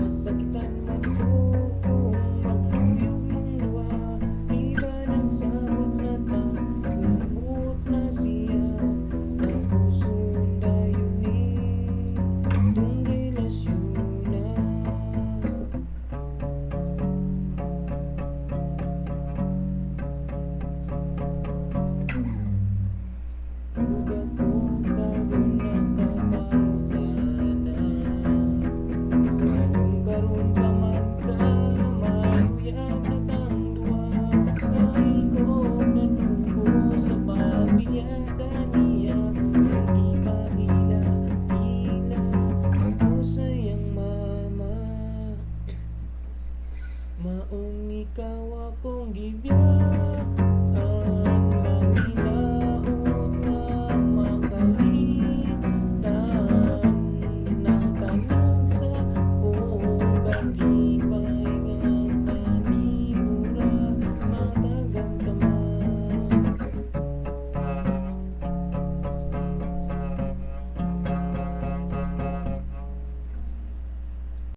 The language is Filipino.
Sakitan man ko kung magkuyog mong luha. Di ba nagsabot na ta, kumot na siya. Na puso'n dayon ni itong relasyon na. Ug ako karon nakapangutan na. Anong karon ka man ka, maluyag na tang duha. Ay ko natuko sa pabiyagan niya. Hindi mahila-hila ako sa iyang mama. Maong ikaw akong gibiyagan.